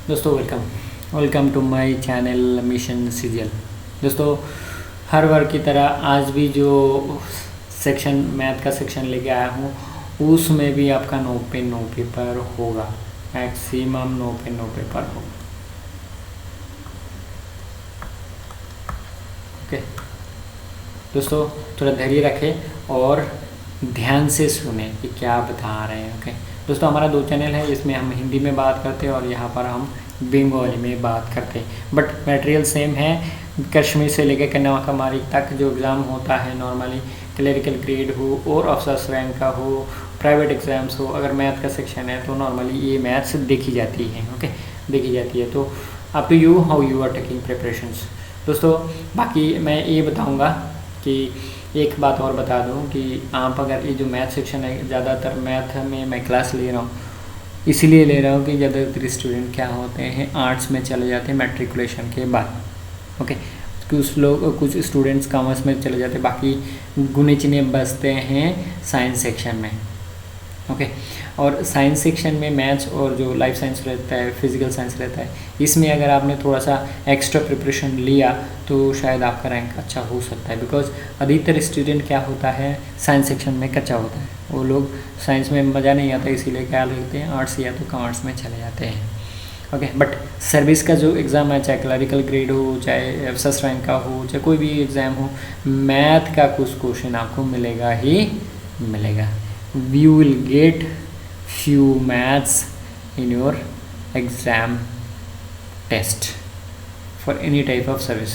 दोस्तों welcome to my channel Mission Serial. दोस्तों हर बार की तरह आज भी जो सेक्शन मैथ का सेक्शन लेके आया हूँ उसमें भी आपका नो पेपर होगा, मैक्सिमम नो पेपर होगा। ओके दोस्तों, थोड़ा धैर्य रखें और ध्यान से सुने कि क्या बता रहे हैं। ओके दोस्तों, हमारा 2 चैनल है, इसमें हम हिंदी में बात करते हैं और यहाँ पर हम बंगाली में बात करते हैं, बट मटेरियल सेम है। कश्मीर से लेकर कन्याकुमारी तक जो एग्ज़ाम होता है नॉर्मली क्लरिकल ग्रेड हो और अफसर्स रैंक का हो, प्राइवेट एग्ज़ाम्स हो, अगर मैथ का सेक्शन है तो नॉर्मली ये मैथ्स देखी जाती है। ओके देखी जाती है, तो up to you how you are taking preparations. दोस्तों बाकी मैं ये बताऊँगा कि एक बात और बता दूं कि आप अगर ये जो मैथ सेक्शन है, ज़्यादातर मैथ में मैं क्लास ले रहा हूँ, इसीलिए ले रहा हूँ कि ज़्यादातर स्टूडेंट क्या होते हैं आर्ट्स में चले जाते हैं मैट्रिकुलेशन के बाद। ओके कुछ स्टूडेंट्स कॉमर्स में चले जाते हैं, बाकी गुने चिने बचते हैं साइंस सेक्शन में। ओके और साइंस सेक्शन में मैथ्स और जो लाइफ साइंस रहता है, फिजिकल साइंस रहता है, इसमें अगर आपने थोड़ा सा एक्स्ट्रा प्रिपरेशन लिया तो शायद आपका रैंक अच्छा हो सकता है। बिकॉज अधिकतर स्टूडेंट क्या होता है साइंस सेक्शन में कच्चा होता है, वो लोग साइंस में मज़ा नहीं आता, इसीलिए क्या लेते हैं आर्ट्स या तो कॉमर्स में चले जाते हैं। ओके बट सर्विस का जो एग्ज़ाम है, चाहे क्लरिकल ग्रेड हो, चाहे अफसर्स रैंक का हो, चाहे कोई भी एग्ज़ाम हो, मैथ का कुछ क्वेश्चन आपको मिलेगा ही मिलेगा। You will get few maths in your exam test for any type of service।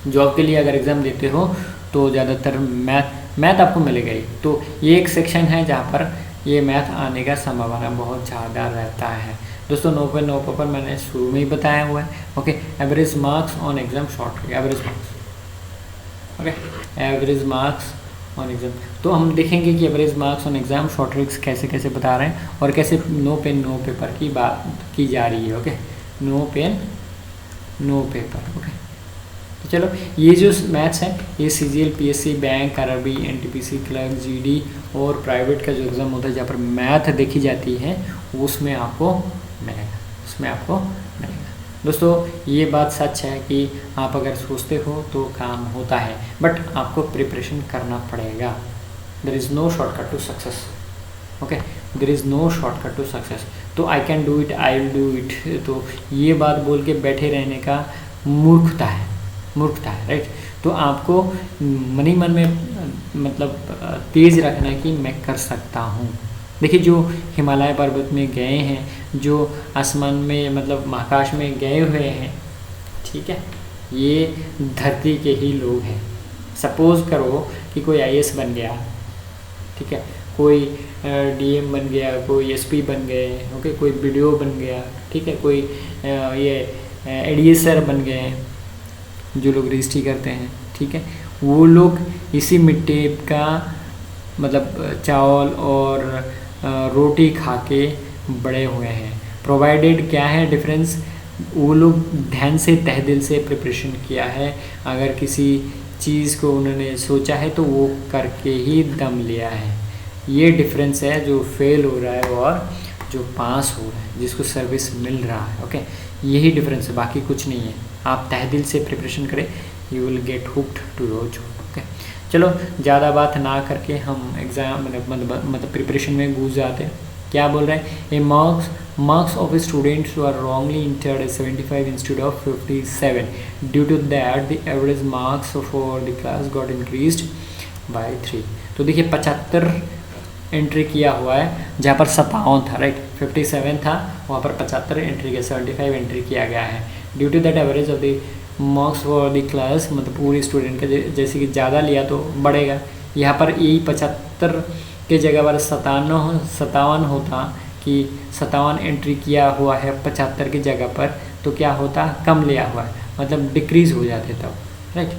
Job के लिए अगर एग्ज़ाम देते हो तो ज़्यादातर मैथ आपको मिलेगा ही। तो ये एक सेक्शन है जहाँ पर ये मैथ आने का संभावना बहुत ज़्यादा रहता है। दोस्तों नो पेपर मैंने शुरू में ही बताया हुआ है। Okay average marks on exam short average marks on exam. तो हम देखेंगे कि average marks on exam short tricks कैसे बता रहे हैं और कैसे नो पेपर की बात की जा रही है। Okay no paper. ओके तो चलो, ये जो मैथ्स है ये CGL, PSC, bank, RRB, NTPC, clerk, GD और प्राइवेट का जो एग्ज़ाम होता है जहाँ पर मैथ देखी जाती है उसमें आपको मिलेगा। दोस्तों ये बात सच है कि आप अगर सोचते हो तो काम होता है, बट आपको प्रिपरेशन करना पड़ेगा। There is no shortcut to success. Okay there is no shortcut to success. तो I can do it, I will do it, तो ये बात बोल के बैठे रहने का मूर्खता है राइट। तो आपको मन ही मन में मतलब तेज़ रखना है कि मैं कर सकता हूँ। देखिए जो हिमालय पर्वत में गए हैं, जो आसमान में मतलब महाकाश में गए हुए हैं, ठीक है, ये धरती के ही लोग हैं। सपोज़ करो कि कोई IAS बन गया, ठीक है, कोई DM बन गया, कोई SP बन गए, ओके कोई BDO बन गया, ठीक है, कोई ये ADSR बन गए, जो लोग रजिस्ट्री करते हैं, ठीक है, वो लोग इसी मिट्टी का मतलब चावल और रोटी खा के बड़े हुए हैं। प्रोवाइडेड क्या है डिफरेंस, वो लोग ध्यान से तहे दिल से प्रिपरेशन किया है। अगर किसी चीज़ को उन्होंने सोचा है तो वो करके ही दम लिया है। ये डिफरेंस है जो फेल हो रहा है और जो पास हो रहा है, जिसको सर्विस मिल रहा है। ओके यही डिफरेंस है, बाकी कुछ नहीं है। आप तहे दिल से प्रिपरेशन करें, you will get hooked to your job. Okay चलो ज़्यादा बात ना करके हम एग्ज़ाम मतलब प्रिपरेशन में घुस जाते हैं। क्या बोल रहे हैं, a marks of students are wrongly entered as 75 instead of 57 due to that the average marks for the class got increased by 3। तो देखिए 75 एंट्री किया हुआ है जहाँ पर 57 था, राइट, 57 था, वहाँ पर 75 एंट्री किया, 75 एंट्री किया गया है। Due to that average of the marks for the class, मतलब पूरी स्टूडेंट का जैसे कि ज़्यादा लिया तो बढ़ेगा। यहाँ पर यही 75 के जगह पर 57 होता कि 57 एंट्री किया हुआ है 75 की जगह पर, तो क्या होता, कम लिया हुआ है, मतलब डिक्रीज़ हो जाते तब, राइट।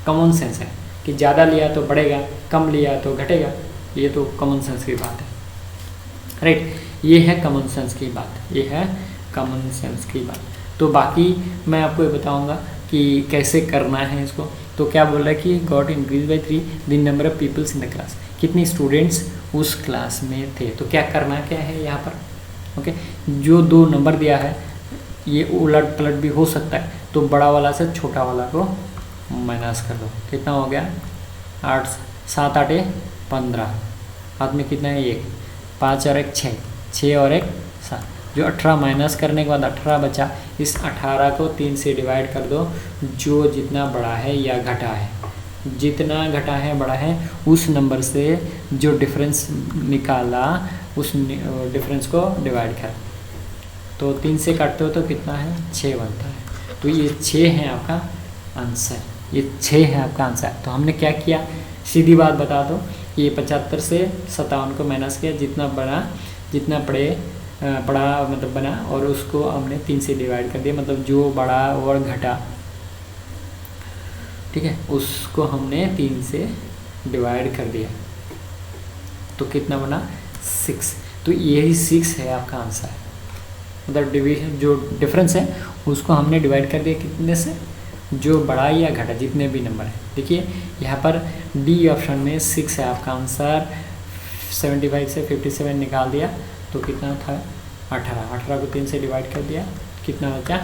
कॉमन सेंस है कि ज़्यादा लिया तो बढ़ेगा, कम लिया तो घटेगा, ये तो कॉमन सेंस की बात है, राइट। ये है कॉमन सेंस की बात। तो बाकी मैं आपको ये बताऊंगा कि कैसे करना है इसको। तो क्या बोल रहा है कि got increase by 3 the number of peoples in the class, कितनी स्टूडेंट्स उस क्लास में थे। तो क्या करना क्या है यहाँ पर, ओके, जो 2 नंबर दिया है ये उलट पलट भी हो सकता है, तो बड़ा वाला से छोटा वाला को माइनस कर दो। कितना हो गया 8, 7 8 15, हाथ में कितना है 1, 5 और 1 6, 6 और 1 7, जो 18 माइनस करने के बाद 18 बचा। इस 18 को 3 से डिवाइड कर दो, जो जितना बड़ा है या घटा है, जितना घटा है बड़ा है उस नंबर से जो डिफरेंस निकाला उस डिफरेंस को डिवाइड कर। तो 3 से काटते हो तो कितना है 6 बनता है। तो ये 6 है आपका आंसर, ये 6 है आपका आंसर। तो हमने क्या किया, सीधी बात बता दो, ये 75 से 57 को माइनस किया, जितना बड़ा मतलब बना, और उसको हमने 3 से डिवाइड कर दिया, मतलब जो बड़ा और घटा, ठीक है, उसको हमने 3 से डिवाइड कर दिया। तो कितना बना 6। तो यही 6 है आपका आंसर। मतलब डिवीजन जो डिफरेंस है उसको हमने डिवाइड कर दिया कितने से, जो बड़ा या घटा जितने भी नंबर है। देखिए यहाँ पर डी ऑप्शन में 6 है आपका आंसर। 75 से 57 निकाल दिया तो कितना था 18, 18 को 3 से डिवाइड कर दिया, कितना बचा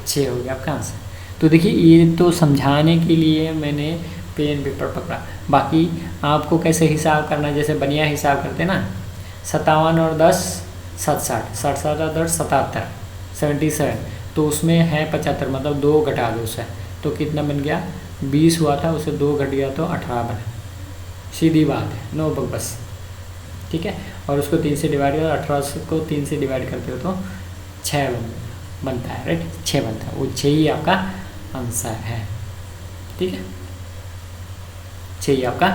6 हो गया आपका आंसर। तो देखिए ये तो समझाने के लिए मैंने पेन पेपर पकड़ा, बाकी आपको कैसे हिसाब करना है, जैसे बढ़िया हिसाब करते ना, 57 और 10 67, 67 और 10 77, 77, तो उसमें है 75, मतलब 2 घटा दो उससे, तो कितना बन गया 20 हुआ था, उसे 2 घट गया तो 18 बना। सीधी बात है, नो बस, ठीक है। और उसको 3 से डिवाइड कर, 18 को 3 से डिवाइड करते हो तो 6 बनता है, राइट, 6 बनता है, वो 6 ही आपका आंसर है, ठीक है, 6 ही आपका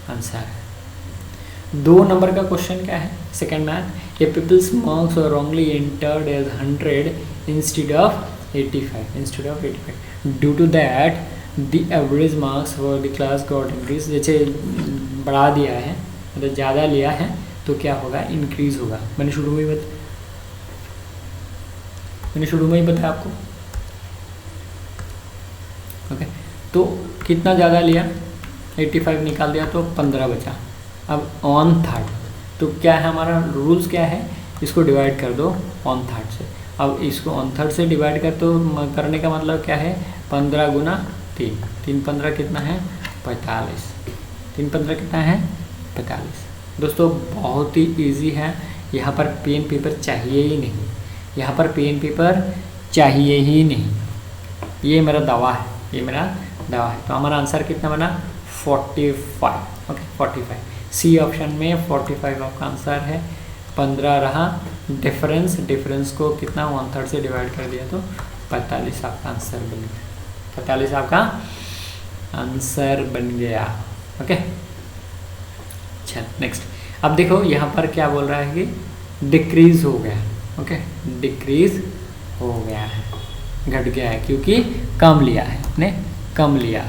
आंसर है। 2 नंबर का क्वेश्चन क्या है, second math, a peoples marks are wrongly entered as 100 instead of 85 due to that the average marks for the class got increase. जैसे बढ़ा दिया है, मतलब ज़्यादा लिया है तो क्या होगा, इंक्रीज होगा। मैंने शुरू में ही बताया आपको, ओके। तो कितना ज़्यादा लिया, 85 निकाल दिया तो 15 बचा। अब ऑन थर्ड, तो क्या है हमारा रूल्स क्या है, इसको डिवाइड कर दो ऑन थर्ड से। अब इसको ऑन थर्ड से डिवाइड करने का मतलब क्या है, 15 गुना 3, 3 15 कितना है 45, 3 15 कितना है 45। दोस्तों बहुत ही इजी है, यहाँ पर पेन पेपर चाहिए ही नहीं, यहाँ पर पेन पेपर चाहिए ही नहीं, ये मेरा दावा है, ये मेरा दावा है। तो हमारा आंसर कितना बना 45, ओके 45। सी ऑप्शन में 45 आपका आंसर है। 15 रहा, डिफरेंस को कितना 1/3 से डिवाइड कर दिया तो 45 आपका आंसर बन गया, 45 आपका आंसर बन गया, ओके। चल नेक्स्ट, अब देखो यहाँ पर क्या बोल रहा है कि डिक्रीज हो गया, ओके, डिक्रीज हो गया है, घट गया है, क्योंकि कम लिया है, हमने कम लिया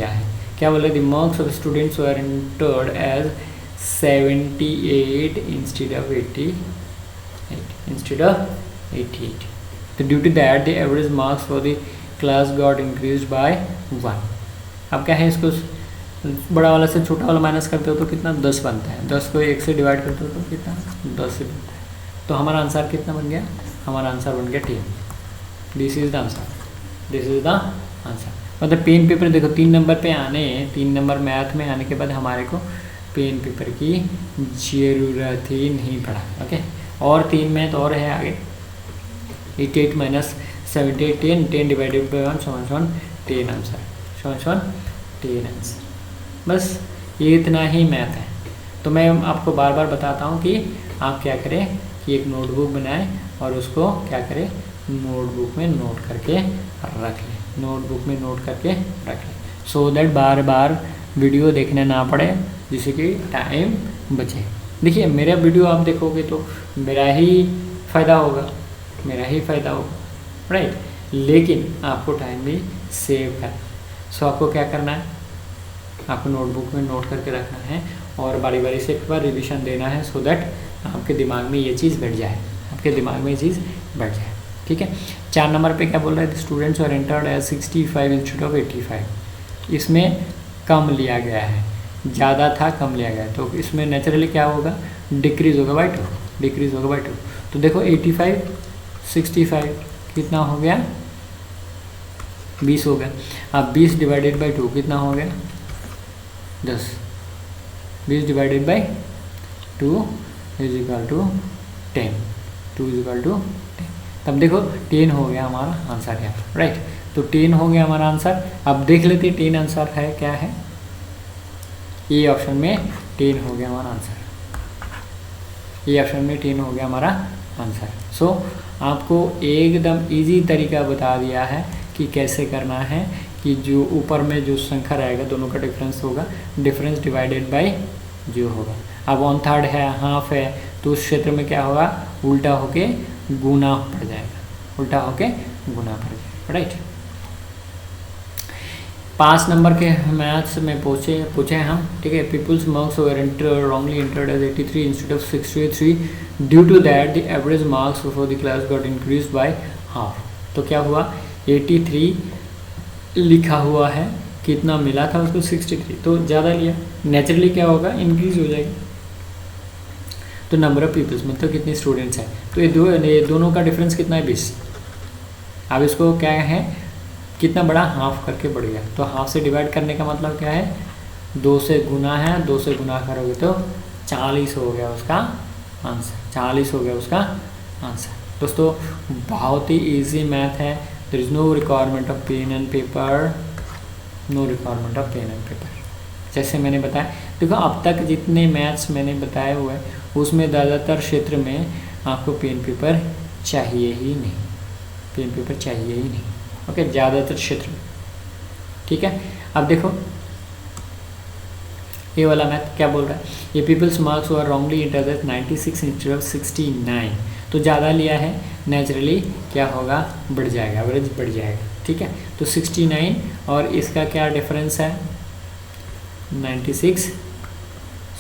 है। क्या बोल रहे, the marks of students were entered as 78 instead of 88, तो due to that the average marks for the class got increase by 1। अब क्या है, इसको बड़ा वाला से छोटा वाला माइनस करते हो तो कितना 10 बनता है, 10 को 1 से डिवाइड करते हो तो कितना 10 से बनता है। तो हमारा आंसर कितना बन गया, हमारा आंसर बन गया 10। This is the answer. मतलब पेन पेपर देखो 3 नंबर पे आने, 3 नंबर मैथ में आने के बाद हमारे को पेन पेपर की ज़रूरत ही नहीं पड़ा, ओके। और 3 मैथ और है आगे, 88 minus 78 10 divided by 1 10 answer, 10 answer. बस ये इतना ही मैथ है। तो मैं आपको बार बार बताता हूँ कि आप क्या करें कि एक नोटबुक बनाएं और उसको क्या करें, नोटबुक में नोट करके रख लें, so that bar bar video देखने ना पड़े, जिससे कि टाइम बचे। देखिए मेरा वीडियो आप देखोगे तो मेरा ही फ़ायदा होगा, राइट, लेकिन आपको टाइम भी सेव करना। सो आपको क्या करना है, आपको नोटबुक में नोट करके रखना है और बारी बारी से एक बार रिविज़न देना है, सो दैट आपके दिमाग में ये चीज़ बैठ जाए, ठीक है। 4 नंबर पे क्या बोल रहा है, students are entered as 65 instead of 85। इसमें कम लिया गया है, ज़्यादा था कम लिया गया है, तो इसमें नेचुरली क्या होगा डिक्रीज होगा बाई 2, डिक्रीज होगा बाई 2। तो देखो 85 65 कितना हो गया 20 हो गया। अब 20 डिवाइडेड बाई 2 कितना हो गया 10। 20 divided by 2 is equal to 10, 2 is equal to 10। तब देखो 10 हो गया हमारा आंसर यहाँ पर, राइट। तो 10 हो गया हमारा आंसर। अब देख लेते 10 आंसर है क्या है, ये ऑप्शन में 10 हो गया हमारा आंसर, ये ऑप्शन में 10 हो गया हमारा आंसर। सो आपको एकदम इजी तरीका बता दिया है कि कैसे करना है, कि जो ऊपर में जो संख्या रहेगा दोनों का डिफरेंस होगा, डिफरेंस डिवाइडेड बाय जो होगा। अब 1/3 है, हाफ है, तो उस क्षेत्र में क्या होगा, उल्टा होके गुना पड़ जाएगा, उल्टा होके गुना पड़ जाएगा, राइट। 5 नंबर के मैथ्स में पूछे हम, ठीक है। Peoples marks were wrongly entered as 83 instead of 63 due to that the average marks for the class got increase by half. तो क्या हुआ, 83 लिखा हुआ है, कितना मिला था उसको 63, तो ज़्यादा लिया, नेचुरली क्या होगा, इंक्रीज हो जाएगी। तो नंबर ऑफ पीपल्स मतलब कितने स्टूडेंट्स हैं, तो ये दोनों का डिफरेंस कितना है 20। अब इसको क्या है, कितना बड़ा, हाफ करके बढ़ गया। तो हाफ से डिवाइड करने का मतलब क्या है, 2 से गुना है, 2 से गुना करोगे तो 40 हो गया उसका आंसर, 40 हो गया उसका आंसर। दोस्तों बहुत ही इजी मैथ है, there is no requirement of pen and paper, no requirement of pen and paper. जैसे मैंने बताया, देखो अब तक जितने मैथ्स मैंने बताए हुए हैं उसमें ज़्यादातर क्षेत्र में आपको पेन पेपर चाहिए ही नहीं, पेन पेपर चाहिए ही नहीं, ओके, ज़्यादातर क्षेत्र में, ठीक है। अब देखो ये वाला मैथ क्या बोल रहा है, ये peoples marks were wrongly entered as 96 instead of 69, तो ज़्यादा लिया है, नेचुरली क्या होगा, बढ़ जाएगा, एवरेज बढ़ जाएगा, ठीक है। तो 69 और इसका क्या डिफरेंस है 96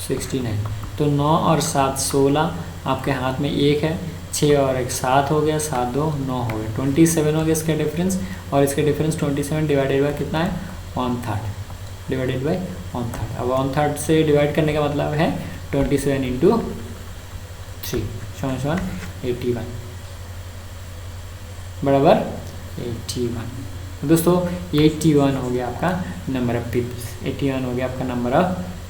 69, तो 9 और 7 16, आपके हाथ में 1 है, 6 और 1 7 हो गया, 7 2 9 हो गया, 27 हो गया इसका डिफरेंस। और इसका डिफरेंस 27 डिवाइडेड बाय कितना है 1/3, डिवाइडेड बाय 1/3। अब 1/3 से डिवाइड करने का मतलब है 27 इंटू 3 = 81 बराबर 81। दोस्तों 81 हो गया आपका नंबर ऑफ पीपल्स, 81 हो गया आपका नंबर ऑफ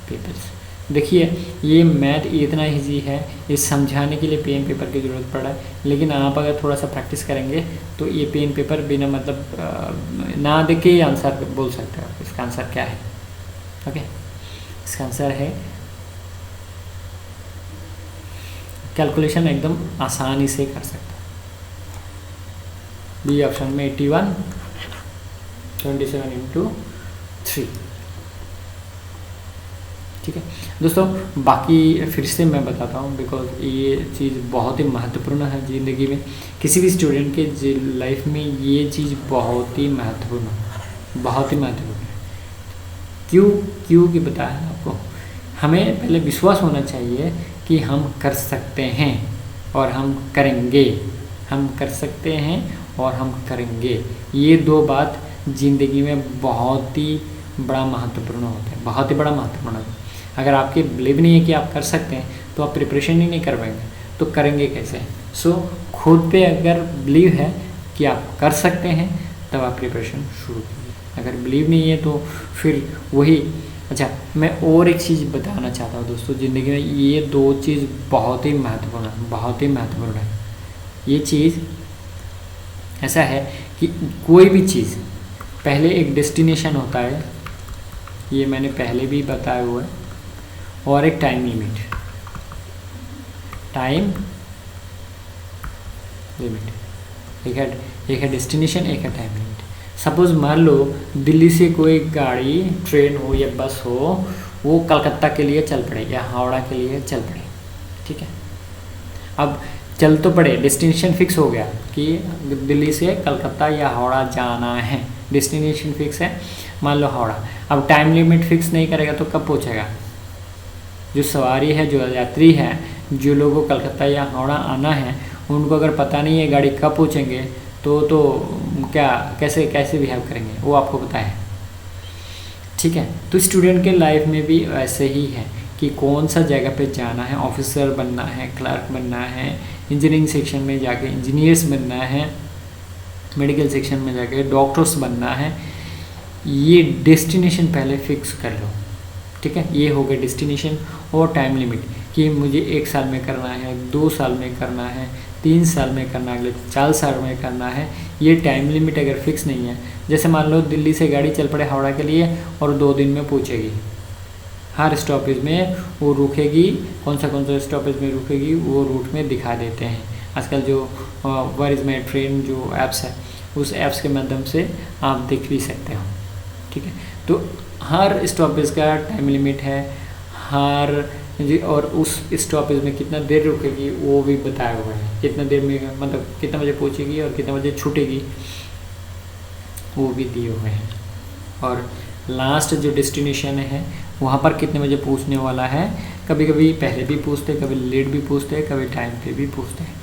पीपल्स। देखिए ये मैथ इतना ईजी है, इस समझाने के लिए पेन पेपर की ज़रूरत पड़ रहा है, लेकिन आप अगर थोड़ा सा प्रैक्टिस करेंगे तो ये पेन पेपर बिना मतलब ना देख के आंसर बोल सकते हो। इसका आंसर क्या है, ओके, इसका आंसर है, कैलकुलेशन एकदम आसानी से कर सकते हो। बी ऑप्शन में 81 27 इंटू 3, ठीक है। दोस्तों बाकी फिर से मैं बताता हूँ, बिकॉज ये चीज़ बहुत ही महत्वपूर्ण है ज़िंदगी में, किसी भी स्टूडेंट के लाइफ में ये चीज़ बहुत ही महत्वपूर्ण है, बहुत ही महत्वपूर्ण है। क्यों कि बताया आपको, हमें पहले विश्वास होना चाहिए कि हम कर सकते हैं और हम करेंगे, हम कर सकते हैं और हम करेंगे। ये 2 बात ज़िंदगी में बहुत ही बड़ा महत्वपूर्ण होता है, बहुत ही बड़ा महत्वपूर्ण होता है। अगर आपके बिलीव नहीं है कि आप कर सकते हैं तो आप प्रिपरेशन ही नहीं कर पाएंगे, तो करेंगे कैसे। सो खुद पे अगर बिलीव है कि आप कर सकते हैं तब आप प्रिपरेशन शुरू कीजिए, अगर बिलीव नहीं है तो फिर वही। अच्छा, मैं और एक चीज़ बताना चाहता हूँ दोस्तों, ज़िंदगी में ये 2 चीज़ बहुत ही महत्वपूर्ण है, बहुत ही महत्वपूर्ण है। ये चीज़ ऐसा है कि कोई भी चीज़ पहले एक डेस्टिनेशन होता है, ये मैंने पहले भी बताया हुआ है, और एक टाइम लिमिट, एक है डेस्टिनेशन, एक है टाइम लिमिट। सपोज़ मान लो दिल्ली से कोई गाड़ी, ट्रेन हो या बस हो, वो कलकत्ता के लिए चल पड़े या हावड़ा के लिए चल पड़े, ठीक है। अब चल तो पड़े, डेस्टिनेशन फिक्स हो गया कि दिल्ली से कलकत्ता या हावड़ा जाना है, डेस्टिनेशन फिक्स है, मान लो हावड़ा। अब टाइम लिमिट फिक्स नहीं करेगा तो कब पहुंचेगा, जो सवारी है, जो यात्री है, जो लोगों को कलकत्ता या हावड़ा आना है, उनको अगर पता नहीं है गाड़ी कब पहुंचेंगे तो क्या कैसे बिहेव करेंगे, वो आपको पता है, ठीक है। तो स्टूडेंट के लाइफ में भी ऐसे ही है कि कौन सा जगह पे जाना है, ऑफिसर बनना है, क्लर्क बनना है, इंजीनियरिंग सेक्शन में जाके इंजीनियर्स बनना है, मेडिकल सेक्शन में जाके डॉक्टर्स बनना है। ये डेस्टिनेशन पहले फिक्स कर लो, ठीक है। ये हो गया डेस्टिनेशन और टाइम लिमिट कि मुझे 1 साल में करना है, 2 साल में करना है, 3 साल में करना है, अगले 4 साल में करना है। ये टाइम लिमिट अगर फिक्स नहीं है, जैसे मान लो दिल्ली से गाड़ी चल पड़े हावड़ा के लिए और 2 दिन में पहुँचेगी, हर स्टॉपेज में वो रुकेगी, कौन सा स्टॉपेज में रुकेगी वो रूट में दिखा देते हैं। आजकल जो वेयर इज़ माई ट्रेन जो ऐप्स है, उस ऐप्स के माध्यम से आप देख भी सकते हो, ठीक है। तो हर स्टॉपेज का टाइम लिमिट है, और उस स्टॉपेज में कितना देर रुकेगी वो भी बताया हुआ है, कितना देर में मतलब कितना बजे पहुंचेगी और कितना बजे छूटेगी वो भी दिए हुए हैं। और लास्ट जो डेस्टिनेशन है वहाँ पर कितने बजे पहुंचने वाला है, कभी कभी पहले भी पूछते हैं, कभी लेट भी पूछते हैं, कभी टाइम पे भी पूछते हैं।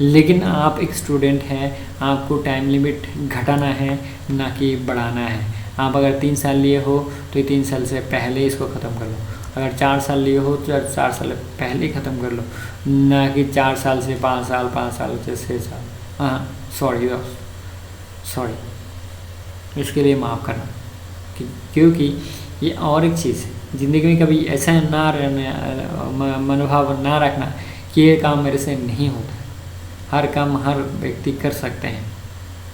लेकिन आप एक स्टूडेंट हैं, आपको टाइम लिमिट घटाना है ना कि बढ़ाना है। आप अगर 3 साल लिए हो तो 3 साल से पहले इसको ख़त्म कर लो, अगर 4 साल लिए हो तो 4 साल पहले ही ख़त्म कर लो, ना कि 4 साल से 5 साल, 5 साल से 6 साल। हाँ सॉरी, इसके लिए माफ़ करना, क्योंकि ये और एक चीज़ है, ज़िंदगी में कभी ऐसा ना मनोभाव ना रखना कि ये काम मेरे से नहीं होता। हर काम हर व्यक्ति कर सकते हैं,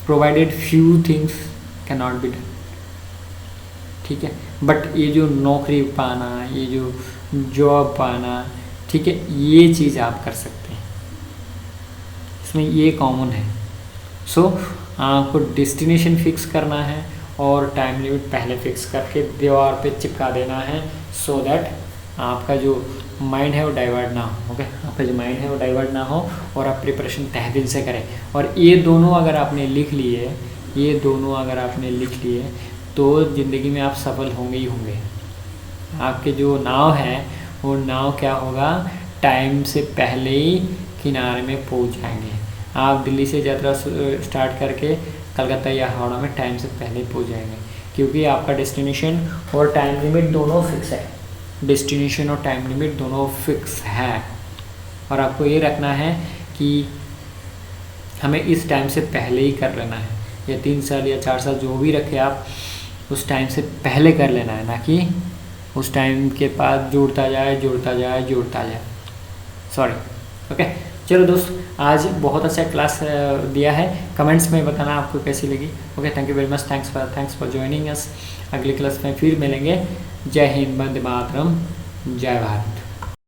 provided few things can not be done, ठीक है। बट ये जो नौकरी पाना, ये जो जॉब पाना, ठीक है, ये चीज़ आप कर सकते हैं, इसमें ये कॉमन है। सो आपको डेस्टिनेशन फिक्स करना है और टाइम लिमिट पहले फिक्स करके दीवार पे चिपका देना है, सो दैट आपका जो माइंड है वो डाइवर्ट ना हो, ओके। आपका जो माइंड है वो डाइवर्ट ना हो और आप प्रिपरेशन तहे दिल से करें। और ये दोनों अगर आपने लिख लिए, तो ज़िंदगी में आप सफल होंगे ही होंगे। आपके जो नाव है वो नाव क्या होगा, टाइम से पहले ही किनारे में पहुंच जाएंगे। आप दिल्ली से यात्रा स्टार्ट करके कलकत्ता या हावड़ा में टाइम से पहले ही पहुंच जाएंगे, क्योंकि आपका डेस्टिनेशन और टाइम लिमिट दोनों फिक्स है। डेस्टिनेशन और टाइम लिमिट दोनों फिक्स है और आपको ये रखना है कि हमें इस टाइम से पहले ही कर लेना है, या 3 साल या 4 साल जो भी रखे आप, उस टाइम से पहले कर लेना है, ना कि उस टाइम के बाद जुड़ता जाए। Sorry, okay. चलो दोस्त, आज बहुत अच्छा क्लास दिया है, कमेंट्स में बताना आपको कैसी लगी। Okay, thank you very much, thanks for joining us. अगली क्लास में फिर मिलेंगे। जय हिंद, वंदे मातरम, जय भारत।